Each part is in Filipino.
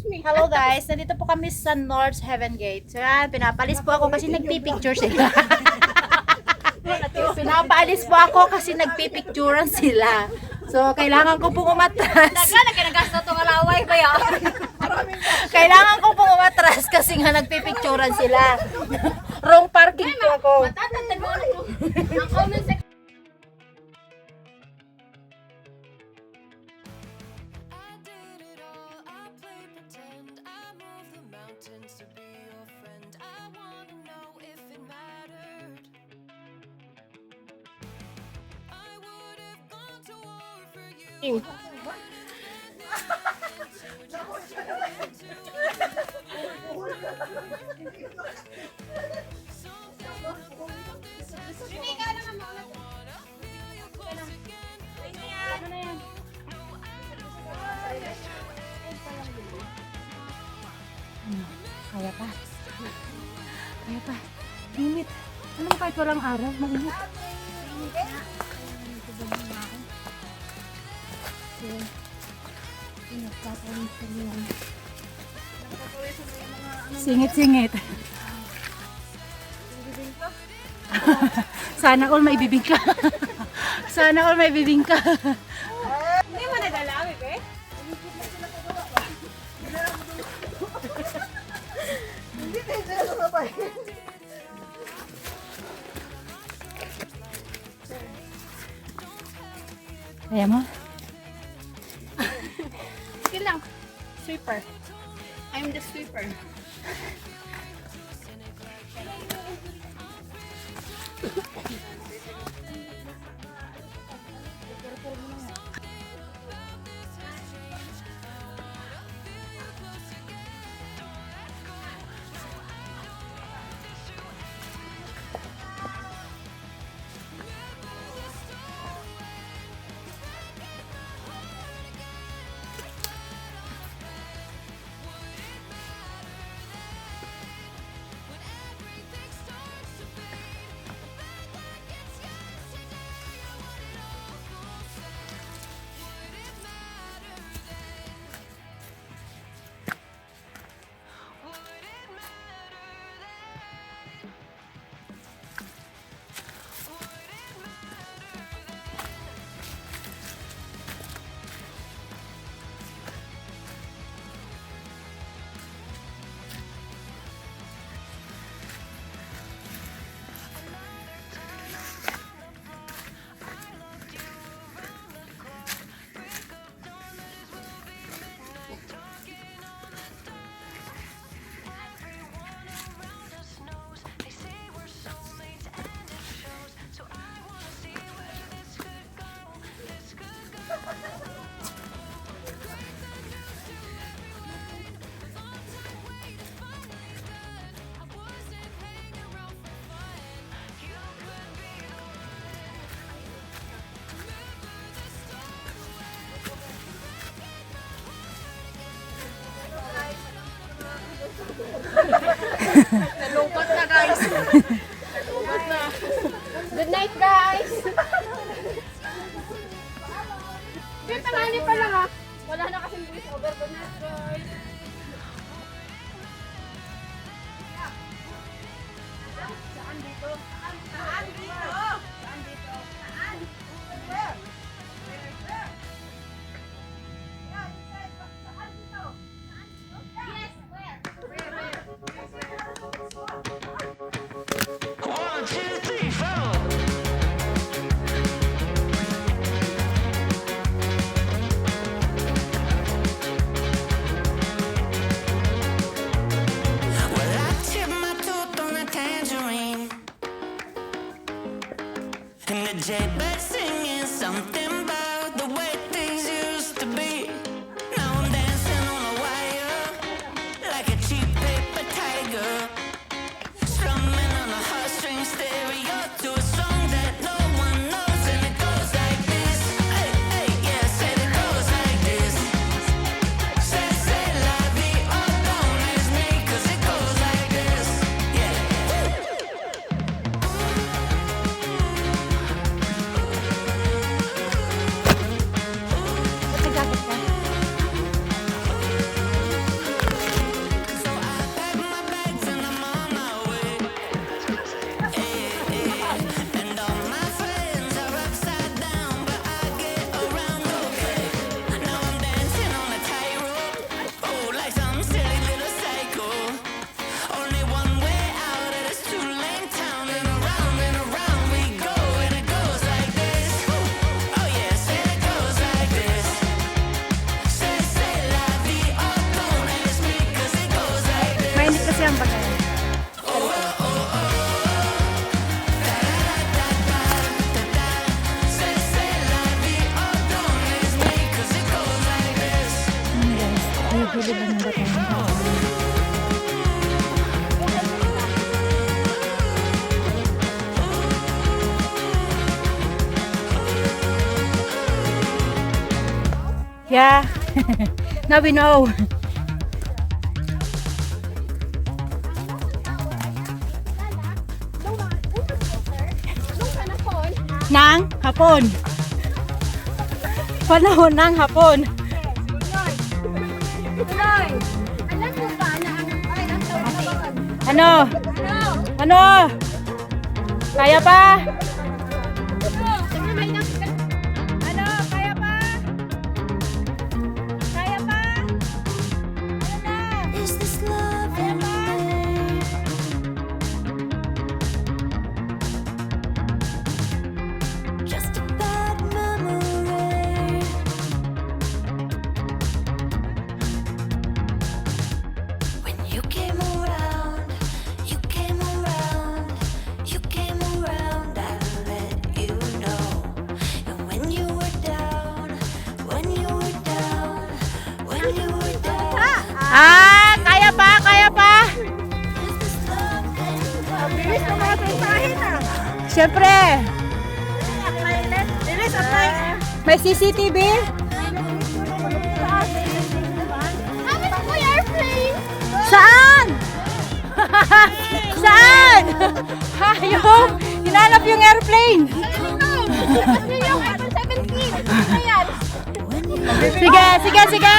Hello guys, nandito po kami sa North Heaven Gate. So yan, pinapalis po ako kasi nagpipicture sila. Pinapaalis po ako kasi nagpipicturean sila. So, kailangan ko pong umatras. Nagasto itong alaway ba yan? Kailangan ko pong umatras kasi nga nagpipicturean sila. Wrong parking po ako. Matatanda mo ako. Ang comment section. Kaya pa. Kaya pa. Init. Anong kahit walang araw? Mainit. Singit-singit. Sana all may bibingka. Sana all may bibingka. Hindi mo nadalawi, be? Kaya mo? Sige lang. Sweeper. I'm the sweeper. Nalungkot na, guys. Nalungkot na. Good night, guys. Good tangali pa lang, ha. Wala na kasing voice over. Good night, guys. Saan dito? Saan dito? Saan dito? Saan? Where? Where? Yes, where? One, two, three, four. Well, I tipped my tooth on a tangerine, and the jaybird singing something about the way things used to be. Now I'm dancing on a wire like a cheap paper tiger, strumming on a heartstring stereo to a song that no one knows, and it goes like this. Hey, hey, yeah, said it goes like this. Say la vie, oh, don't ask me, 'cause it goes like this. Yeah. siyang bagay. Hihilid lang ba tayo? Yeah. Now we know. Nang hapon. Panahon ng hapon. Tuloy! Alam mo ba na ang tawag? Ano? Ano? Ano? Kaya pa? Ano? Kaya pa? Kaya pa? Ano na? Is this love anyway? Just a bad memory. When you came around, you came around, you came around, I let you know. And when you were down, when you were down, when you were down, Ah, kaya pa? Kaya pa? is this love anyway? Bilis na mga mensahe na. Siyempre. Bilis at may... May CCTV? Kami po yung airplane! Saan? Saan? Hayop! Hinanap yung airplane. Kasi yung iPhone 17. Ayan. Sige, sige, sige.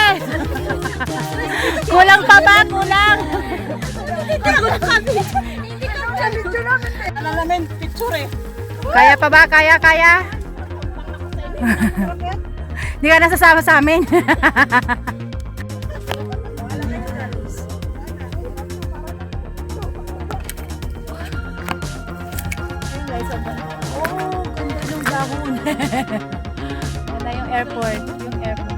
Kulang pa ba? Kulang. Kaya pa ba? Kaya, kaya? Hindi ka nasasama sa amin. Oh, ganda ng dahon. Wala yung airport. Yung airport.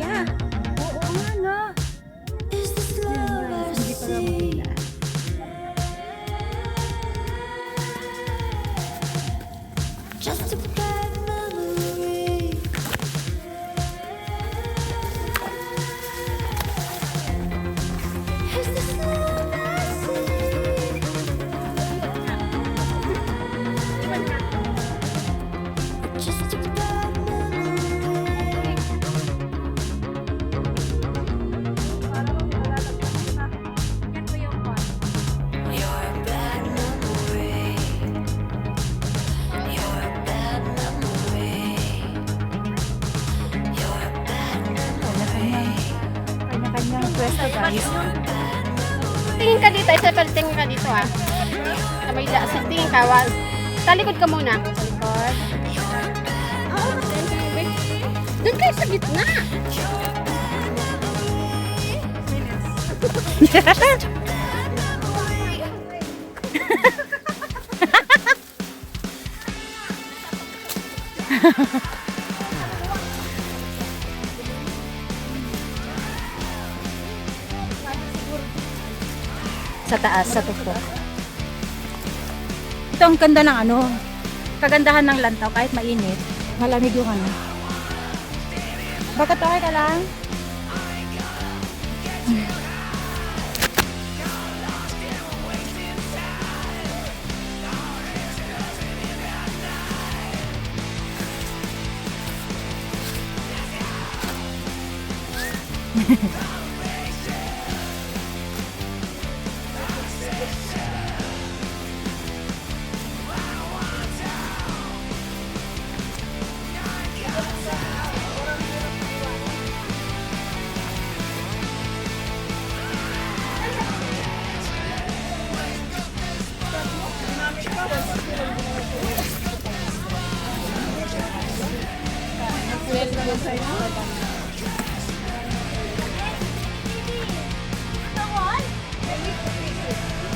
Yeah. Oo nga, no? Is this love I see? Just a bad memory. Is this love I see? Just a bad memory. You're a bad memory. You're a bad memory. You're a bad memory. Kanya-kanyang pwesto, guys. Tingin ka dito, Isabel, tingin ka dito ah. Sabay tingin ka, talikod ka muna. Talikod. Doon kayo sa gitna. Sa taas, sa tuktok. Ito ang ganda ng ano, kagandahan ng lantaw kahit mainit, malamig yung ano. Bakit okay ka lang?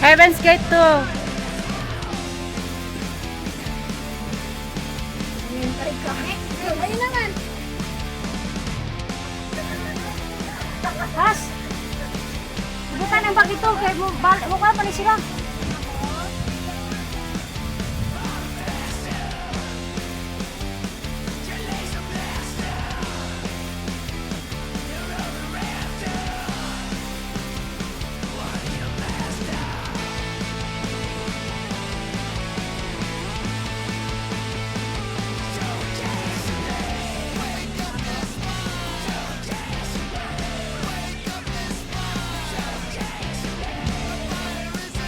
Heaven's Gate 2. Ayun naman. Has! Bukan ang bag ito, kaya mukha pa ni sila.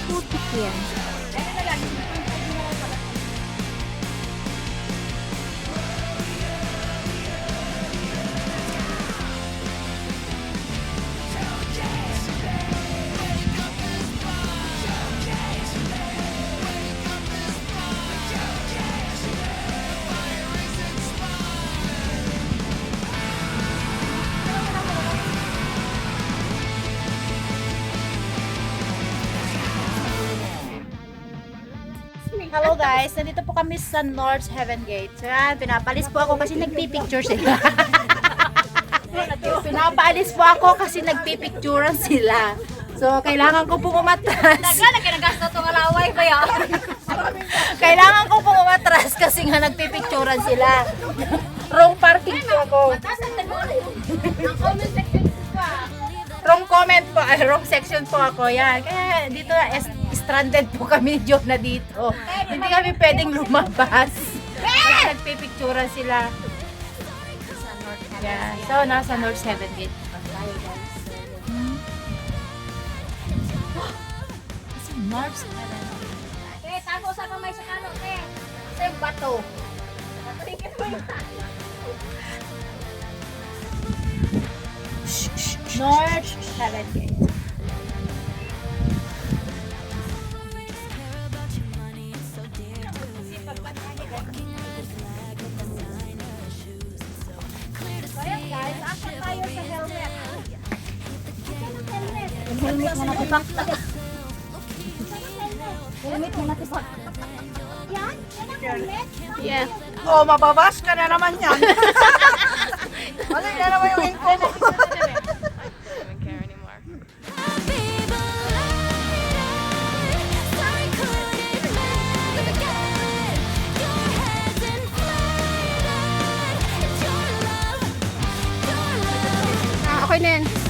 Putik yan. Hello guys, nandito po kami sa North Heaven Gate. So yan, pinapalis po ako kasi nagpipicture sila. Pinapalis po ako kasi nagpipicturean sila. So, kailangan ko pong umatras. Nagkinagasto itong alaway ba yan? Kailangan ko pong umatras kasi nga nagpipicturean sila. Wrong parking po ako. Ang comment section ko Wrong comment po, ay wrong section po ako. Yan. Kaya dito stranded po kami na dito. Hindi kami pwedeng lumabas. Kasi nagpipicturean sila. Yeah. So, nasa North 7 Gate pa tayo guys. Nasa North 7 Gate. Eh, tago sa kamay sa kano, eh. Sa yung bato. Tingin mo yung North 7 Gate. Ayan guys, apat tayo sa helmet. Yung helmet mo natipak. Helmet mo natipak. Yan? Yan ang helmet? Yeah. Oh, mababas ka na naman yan. Wala na naman yung info mo. Okay na yan.